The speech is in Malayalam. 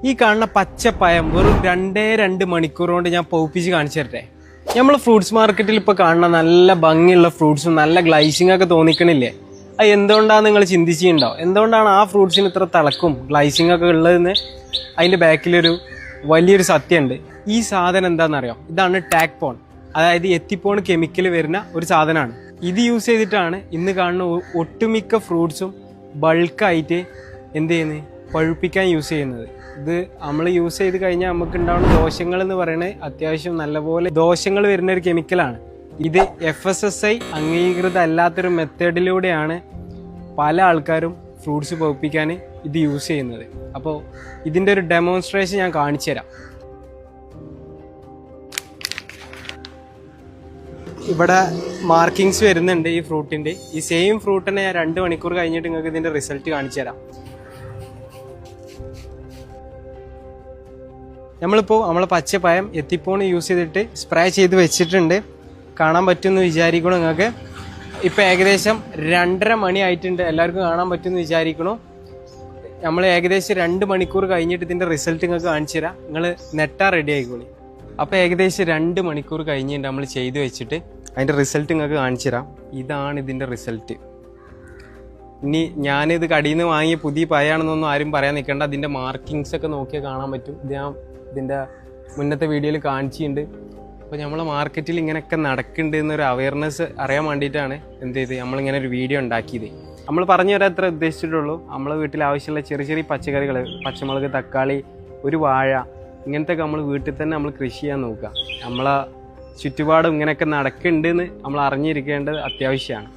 ഈ കാണുന്ന പച്ചപ്പയം വെറും 2 മണിക്കൂർ കൊണ്ട് ഞാൻ പൗപ്പിച്ച് കാണിച്ചു തരട്ടെ. നമ്മൾ ഫ്രൂട്ട്സ് മാർക്കറ്റിൽ ഇപ്പോൾ കാണുന്ന നല്ല ഭംഗിയുള്ള ഫ്രൂട്ട്സും നല്ല ഗ്ലൈസിംഗ് ഒക്കെ തോന്നിക്കണില്ലേ? അത് എന്തുകൊണ്ടാണ് നിങ്ങൾ ചിന്തിച്ചിട്ടുണ്ടോ? എന്തുകൊണ്ടാണ് ആ ഫ്രൂട്ട്സിന് ഇത്ര തിളക്കും ഗ്ലൈസിംഗ് ഒക്കെ ഉള്ളതെന്ന് അതിൻ്റെ ബാക്കിലൊരു വലിയൊരു സത്യമുണ്ട്. ഈ സാധനം എന്താണെന്നറിയോ? ഇതാണ് ടാക്പോൺ, അതായത് എത്തിപ്പോൺ കെമിക്കൽ വരുന്ന ഒരു സാധനമാണ്. ഇത് യൂസ് ചെയ്തിട്ടാണ് ഇന്ന് കാണുന്ന ഒട്ടുമിക്ക ഫ്രൂട്ട്സും ബൾക്കായിട്ട് എന്ത് ചെയ്യുന്നത്, പഴുപ്പിക്കാൻ യൂസ് ചെയ്യുന്നത്. ഇത് നമ്മൾ യൂസ് ചെയ്ത് കഴിഞ്ഞാൽ നമുക്ക് ഉണ്ടാവുന്ന ദോഷങ്ങൾ എന്ന് പറയുന്നത് അത്യാവശ്യം നല്ലപോലെ ദോഷങ്ങൾ വരുന്ന ഒരു കെമിക്കലാണ്. ഇത് FSSAI അംഗീകൃത അല്ലാത്തൊരു മെത്തേഡിലൂടെയാണ് പല ആൾക്കാരും ഫ്രൂട്ട്സ് പഴുപ്പിക്കാൻ ഇത് യൂസ് ചെയ്യുന്നത്. അപ്പോൾ ഇതിൻ്റെ ഒരു ഡെമോൺസ്ട്രേഷൻ ഞാൻ കാണിച്ചു തരാം. ഇവിടെ മാർക്കിങ്സ് വരുന്നുണ്ട് ഈ ഫ്രൂട്ടിൻ്റെ. ഈ സെയിം ഫ്രൂട്ടിനെ ഞാൻ 2 മണിക്കൂർ കഴിഞ്ഞിട്ട് നിങ്ങൾക്ക് ഇതിൻ്റെ റിസൾട്ട് കാണിച്ചു തരാം. നമ്മളിപ്പോൾ നമ്മളെ പച്ചപ്പയം എത്തിപ്പോൺ യൂസ് ചെയ്തിട്ട് സ്പ്രേ ചെയ്ത് വെച്ചിട്ടുണ്ട്. കാണാൻ പറ്റുമെന്ന് വിചാരിക്കണം നിങ്ങൾക്ക്. ഇപ്പോൾ ഏകദേശം 2:30 മണി ആയിട്ടുണ്ട്. എല്ലാവർക്കും കാണാൻ പറ്റുമെന്ന് വിചാരിക്കണം. നമ്മൾ ഏകദേശം 2 മണിക്കൂർ കഴിഞ്ഞിട്ട് ഇതിൻ്റെ റിസൾട്ട് നിങ്ങൾക്ക് കാണിച്ചു തരാം. നിങ്ങൾ നെട്ടാ റെഡി ആയിക്കോളി. അപ്പോൾ ഏകദേശം 2 മണിക്കൂർ കഴിഞ്ഞിട്ട് നമ്മൾ ചെയ്ത് വെച്ചിട്ട് അതിൻ്റെ റിസൾട്ട് നിങ്ങൾക്ക് കാണിച്ചു തരാം. ഇതാണ് ഇതിൻ്റെ റിസൾട്ട്. ഇനി ഞാനിത് കടയിൽ നിന്ന് വാങ്ങിയ പുതിയ പയാണെന്നൊന്നും ആരും പറയാൻ നിൽക്കേണ്ട. അതിൻ്റെ മാർക്കിങ്സ് ഒക്കെ നോക്കിയാൽ കാണാൻ പറ്റും. ഇത് ഞാൻ ഇതിൻ്റെ മുന്നത്തെ വീഡിയോയിൽ കാണിച്ചിട്ടുണ്ട്. അപ്പോൾ നമ്മളെ മാർക്കറ്റിൽ ഇങ്ങനെയൊക്കെ നടക്കുന്നുണ്ട് എന്നൊരു അവയർനെസ് അറിയാൻ വേണ്ടിയിട്ടാണ് എന്ത് ചെയ്ത് നമ്മളിങ്ങനെ ഒരു വീഡിയോ ഉണ്ടാക്കിയത്. നമ്മൾ പറഞ്ഞു തരാൻ അത്ര ഉദ്ദേശിച്ചിട്ടുള്ളൂ. നമ്മളെ വീട്ടിൽ ആവശ്യമുള്ള ചെറിയ ചെറിയ പച്ചക്കറികൾ, പച്ചമുളക്, തക്കാളി, ഒരു വാഴ, ഇങ്ങനത്തെ നമ്മൾ വീട്ടിൽ തന്നെ നമ്മൾ കൃഷി ചെയ്യാൻ നോക്കുക. നമ്മളെ ചുറ്റുപാടും ഇങ്ങനെയൊക്കെ നടക്കുന്നുണ്ടെന്ന് നമ്മൾ അറിഞ്ഞിരിക്കേണ്ടത് അത്യാവശ്യമാണ്.